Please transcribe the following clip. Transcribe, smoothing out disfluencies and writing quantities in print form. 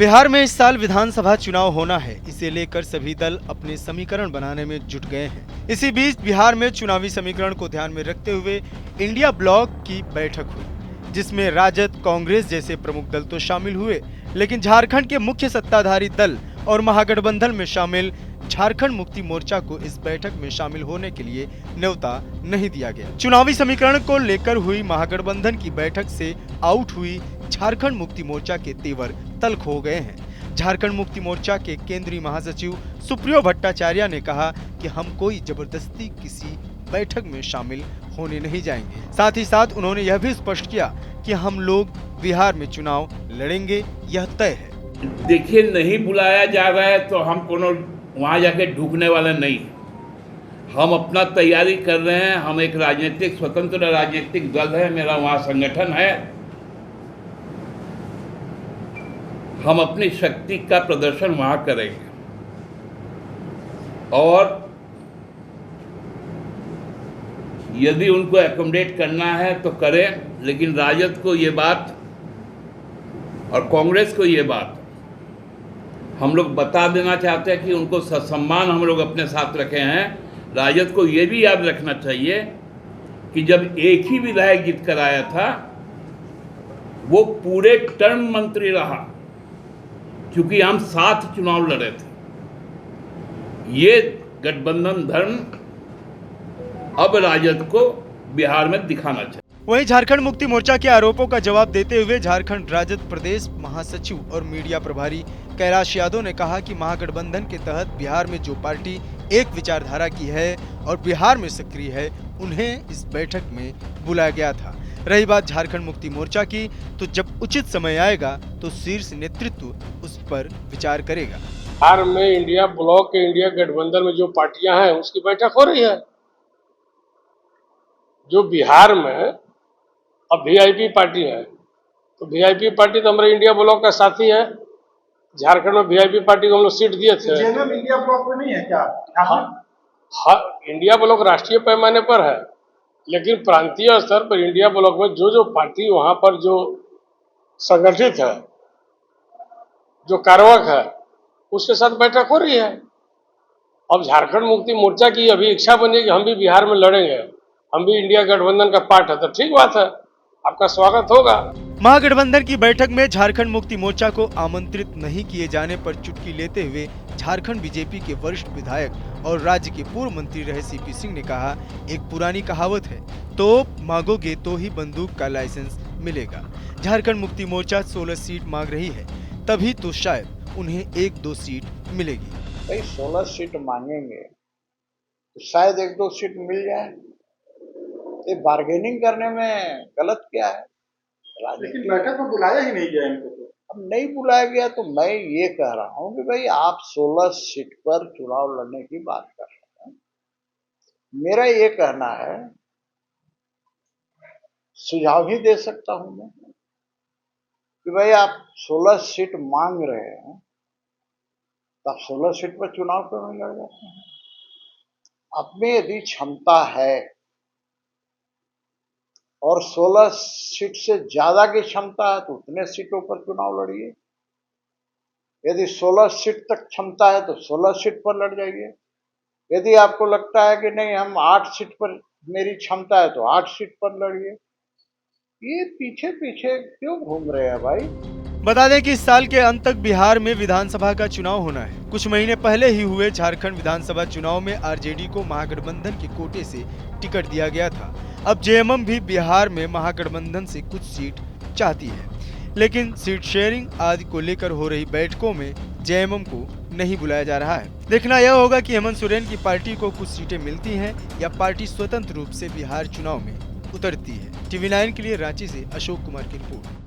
बिहार में इस साल विधानसभा चुनाव होना है, इसे लेकर सभी दल अपने समीकरण बनाने में जुट गए हैं। इसी बीच बिहार में चुनावी समीकरण को ध्यान में रखते हुए इंडिया ब्लॉक की बैठक हुई, जिसमें राजद, कांग्रेस जैसे प्रमुख दल तो शामिल हुए, लेकिन झारखंड के मुख्य सत्ताधारी दल और महागठबंधन में शामिल झारखंड मुक्ति मोर्चा को इस बैठक में शामिल होने के लिए न्योता नहीं दिया गया। चुनावी समीकरण को लेकर हुई महागठबंधन की बैठक से आउट हुई झारखंड मुक्ति मोर्चा के तेवर तल्ख हो गए हैं। झारखंड मुक्ति मोर्चा के केंद्रीय महासचिव सुप्रियो भट्टाचार्य ने कहा कि हम कोई जबरदस्ती किसी बैठक में शामिल होने नहीं जाएंगे। साथ ही साथ उन्होंने यह भी स्पष्ट किया कि हम लोग बिहार में चुनाव लड़ेंगे, यह तय है। देखिए, नहीं बुलाया जा रहा है तो हम कोनो वहाँ जाके ढूकने वाला नहीं। हम अपना तैयारी कर रहे हैं। हम एक राजनीतिक स्वतंत्र राजनीतिक दल है, मेरा वहाँ संगठन है। हम अपनी शक्ति का प्रदर्शन वहाँ करेंगे और यदि उनको एकोमोडेट करना है तो करें, लेकिन राजद को ये बात और कांग्रेस को ये बात हम लोग बता देना चाहते हैं कि उनको ससम्मान हम लोग अपने साथ रखे हैं। राजद को ये भी याद रखना चाहिए कि जब एक ही विधायक जीत कर आया था, वो पूरे टर्म मंत्री रहा, क्योंकि हम 7 चुनाव लड़े थे। ये गठबंधन धर्म अब राजद को बिहार में दिखाना चाहिए। वहीं झारखंड मुक्ति मोर्चा के आरोपों का जवाब देते हुए झारखंड राजद प्रदेश महासचिव और मीडिया प्रभारी कैलाश यादव ने कहा कि महागठबंधन के तहत बिहार में जो पार्टी एक विचारधारा की है और बिहार में सक्रिय है, उन्हें इस बैठक में बुलाया गया था। रही बात झारखंड मुक्ति मोर्चा की, तो जब उचित समय आएगा तो शीर्ष नेतृत्व उस पर विचार करेगा। बिहार में इंडिया ब्लॉक के इंडिया गठबंधन में जो पार्टियां हैं, उसकी बैठक हो रही है। जो बिहार में अब वीआईपी पार्टी है, तो वीआईपी पार्टी तो हमारे इंडिया ब्लॉक का साथी है। झारखंड में वीआईपी पार्टी को हम लोग सीट दिए थे। जेएमएम इंडिया ब्लॉक में नहीं है क्या? हाँ, इंडिया ब्लॉक राष्ट्रीय पैमाने पर है, लेकिन प्रांतीय स्तर पर इंडिया ब्लॉक में जो पार्टी वहां पर जो संगठित है, जो कार्यवाहक है, उसके साथ बैठक हो रही है। अब झारखंड मुक्ति मोर्चा की अभी इच्छा बनी कि हम भी बिहार में लड़ेंगे, हम भी इंडिया गठबंधन का पार्ट है, तो ठीक बात है, आपका स्वागत होगा। महागठबंधन की बैठक में झारखंड मुक्ति मोर्चा को आमंत्रित नहीं किए जाने पर चुटकी लेते हुए झारखंड बीजेपी के वरिष्ठ विधायक और राज्य के पूर्व मंत्री रहे सीपी सिंह ने कहा, एक पुरानी कहावत है, तो मांगोगे तो ही बंदूक का लाइसेंस मिलेगा। झारखंड मुक्ति मोर्चा 16 सीट मांग रही है, तभी तो शायद उन्हें 1-2 सीट मिलेगी। भाई 16 सीट मांगेंगे तो शायद 1-2 सीट मिल जाए। ये बार्गेनिंग करने में गलत क्या है? लेकिन बैठक में बुलाया ही नहीं गया इनको। तो अब नहीं बुलाया गया तो मैं ये कह रहा हूँ कि भाई आप 16 सीट पर चुनाव लड़ने की बात कर रहे हैं। मेरा ये कहना है, सुझाव ही दे सकता हूं मैं कि भाई आप 16 सीट मांग रहे हैं, तो आप 16 सीट पर चुनाव क्यों नहीं लड़ जाते हैं? अपने यदि क्षमता है और 16 सीट से ज्यादा की क्षमता है तो उतने सीटों पर चुनाव लड़िए। यदि 16 सीट तक क्षमता है तो 16 सीट पर लड़ जाइए। यदि आपको लगता है कि नहीं हम 8 सीट पर मेरी क्षमता है तो 8 सीट पर लड़िए। ये पीछे पीछे क्यों घूम रहे हैं भाई? बता दें कि इस साल के अंत तक बिहार में विधानसभा का चुनाव होना है। कुछ महीने पहले ही हुए झारखंड विधानसभा चुनाव में आरजेडी को महागठबंधन के कोटे से टिकट दिया गया था। अब जेएमएम भी बिहार में महागठबंधन से कुछ सीट चाहती है, लेकिन सीट शेयरिंग आदि को लेकर हो रही बैठकों में जेएमएम को नहीं बुलाया जा रहा है। देखना यह होगा कि हेमंत सोरेन की पार्टी को कुछ सीटें मिलती हैं या पार्टी स्वतंत्र रूप से बिहार चुनाव में उतरती है। TV9 के लिए रांची से अशोक कुमार की रिपोर्ट।